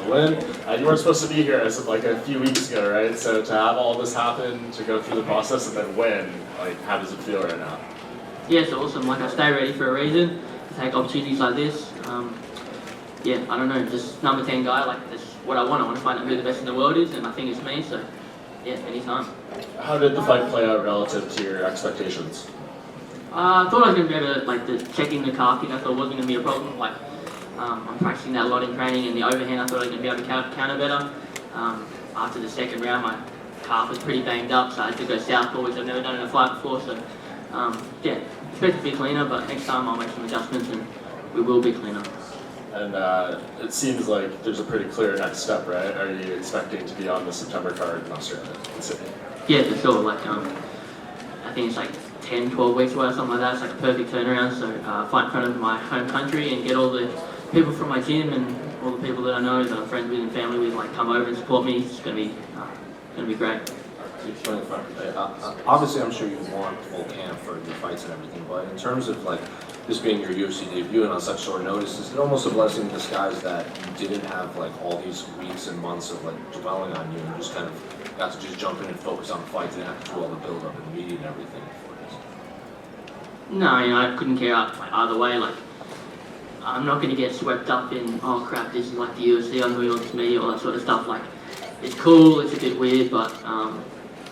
win. You weren't supposed to be here as of like a few weeks ago, right? So to have all this happen, to go through the process and then win, like how does it feel right now? Yeah, it's awesome. Like I stay ready for a reason. To take opportunities like this. Yeah, I don't know, just number 10 guy. Like that's what I want. I want to find out who the best in the world is, and I think it's me. So yeah, anytime. How did the fight play out relative to your expectations? I thought I was going to be able to, like, checking the calf kick, I thought wasn't going to be a problem. Like, I'm practicing that a lot in training, and the overhand, I thought I was going to be able to counter better. After the second round, my calf was pretty banged up, so I had to go southpaw, which I've never done in a fight before. So, yeah, expect to be cleaner, but next time I'll make some adjustments, and we will be cleaner. And it seems like there's a pretty clear next step, right? Are you expecting to be on the September card in Australia, in Sydney? Yeah, for sure. Like, I think it's like 10, 12 weeks away or something like that. It's like a perfect turnaround. So fight in front of my home country and get all the people from my gym and all the people that I know, that I'm friends with and family with, like come over and support me. It's gonna be great. Obviously, I'm sure you want full camp for your fights and everything, but in terms of like this being your UFC debut and on such short notice, is it almost a blessing in disguise that you didn't have like all these weeks and months of like dwelling on you and just kind of got to just jump in and focus on fights and have to do all the build up and the media and everything? No, you know, I couldn't care either way. Like, I'm not going to get swept up in, oh crap, this is like the UFC, I'm doing all this media, all that sort of stuff. Like, it's cool, it's a bit weird, but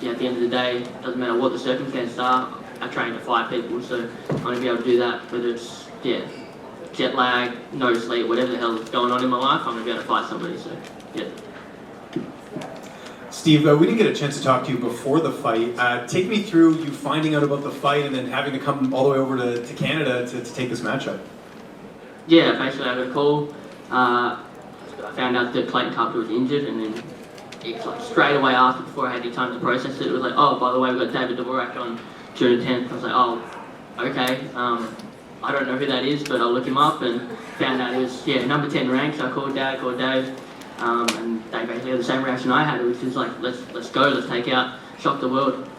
yeah, at the end of the day, it doesn't matter what the circumstances are. I train to fight people, so I'm going to be able to do that, whether it's, yeah, jet lag, no sleep, whatever the hell is going on in my life, I'm going to be able to fight somebody, so, yeah. Steve, we didn't get a chance to talk to you before the fight. Take me through you finding out about the fight and then having to come all the way over to Canada to take this matchup. Yeah, basically I got a call. I found out that Clayton Carpenter was injured, and then it's like straight away after, before I had any time to process it, it was like, oh, by the way, we've got David Dvořák on June 10th. I was like, oh, okay. I don't know who that is, but I'll look him up, and found out he was, yeah, number 10 ranked. So I called Dave. And they basically had the same reaction I had, which is like, let's go, let's take out, shock the world.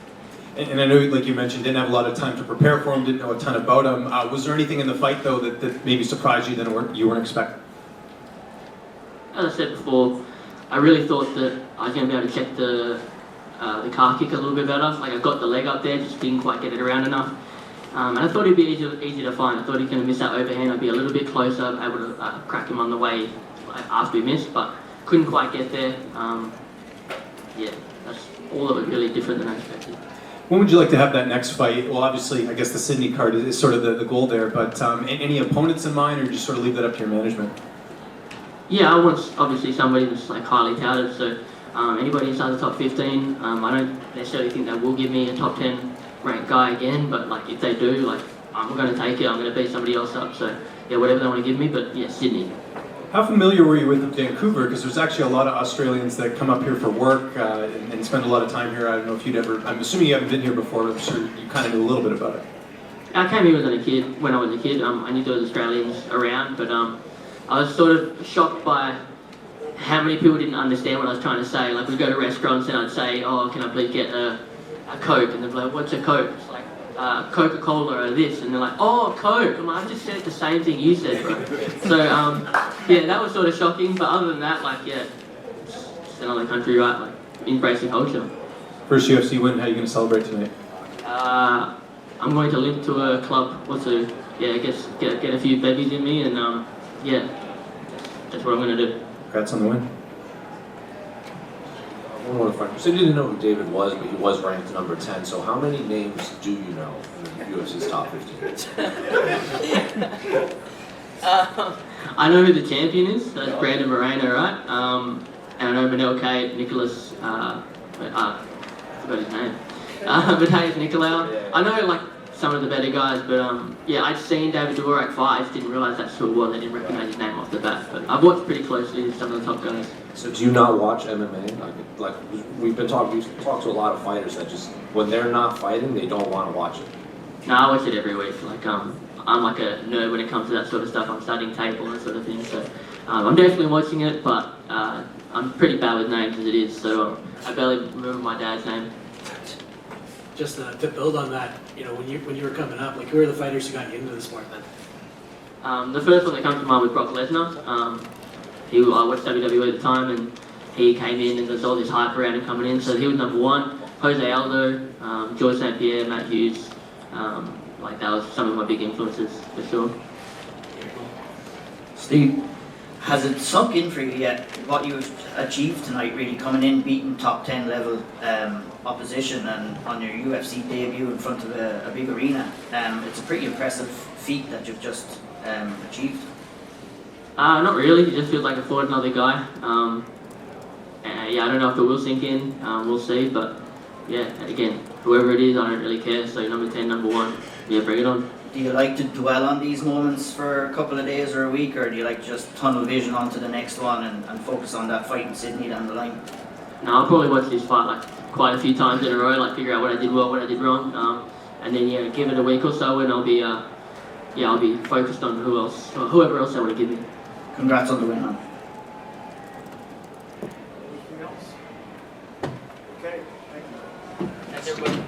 And I know, like you mentioned, didn't have a lot of time to prepare for him, didn't know a ton about him. Was there anything in the fight, though, that maybe surprised you that you weren't expecting? As I said before, I really thought that I was going to be able to check the calf kick a little bit better. Like, I got the leg up there, just didn't quite get it around enough. And I thought he'd be easy to find. I thought he's going to miss that overhand. I'd be a little bit closer, able to crack him on the way after we missed, but couldn't quite get there. Yeah, that's all that was really different than I expected. When would you like to have that next fight? Well, obviously, I guess the Sydney card is sort of the goal there, but any opponents in mind, or just sort of leave that up to your management? Yeah, I want obviously somebody that's like highly touted, so anybody inside the top 15, I don't necessarily think they will give me a top 10 ranked guy again, but like if they do, like I'm going to take it, I'm going to beat somebody else up, so yeah, whatever they want to give me, but yeah, Sydney. How familiar were you with Vancouver? Because there's actually a lot of Australians that come up here for work and spend a lot of time here. I don't know if you'd ever, I'm assuming you haven't been here before, but I'm sure you kind of knew a little bit about it. I came here when I was a kid. I knew there was Australians around, but I was sort of shocked by how many people didn't understand what I was trying to say. Like, we'd go to restaurants and I'd say, oh, can I please get a Coke? And they'd be like, what's a Coke? It's like, Coca-Cola or this, and they're like, oh, Coke. I'm like, I just said the same thing you said, bro. So, yeah, that was sort of shocking, but other than that, like, yeah, it's just another country, right? Like, embracing culture. First UFC win, how are you going to celebrate tonight? I'm going to limp to a club, I guess get a few babies in me, and yeah, that's what I'm going to do. Congrats on the win. One more question. So you didn't know who David was, but he was ranked number 10. So how many names do you know in the UFC's top 15? I know who the champion is. That's Brandon Moreno, right? And I know Manel Kate, Nicholas, I forgot his name. Mateus Nicolau. I know like some of the better guys, but yeah, I'd seen David Dvořák fight. I just didn't realise that's who it was. I didn't recognise his name off the bat. But I've watched pretty closely with some of the top guys. So do you not watch MMA? Like we've talked to a lot of fighters that just when they're not fighting, they don't want to watch it. No, I watch it every week. Like I'm like a nerd when it comes to that sort of stuff. I'm studying tape, all that sort of thing. So I'm definitely watching it, but I'm pretty bad with names as it is. So I barely remember my dad's name. Just to build on that, you know, when you were coming up, like who are the fighters who got you into the sport then? The first one that comes to mind was Brock Lesnar. I watched WWE at the time, and he came in, and there's all this hype around him coming in. So he was number one. Jose Aldo, George St. Pierre, Matt Hughes. Like that was some of my big influences for sure. Steve, has it sunk in for you yet what you've achieved tonight, really coming in, beating top 10 level opposition and on your UFC debut in front of a big arena? It's a pretty impressive feat that you've just achieved. Not really, it just feels like I fought another guy. Yeah, I don't know if it will sink in, we'll see, but yeah, again, whoever it is, I don't really care, so number 10, number 1, yeah, bring it on. Do you like to dwell on these moments for a couple of days or a week, or do you like to just tunnel vision onto the next one and focus on that fight in Sydney down the line? No, I'll probably watch this fight like quite a few times in a row, like figure out what I did well, what I did wrong, and then yeah, give it a week or so, and I'll be focused on whoever else I want to give me. Congrats on the win, man. Anything else? Okay, thank you. Thanks everybody.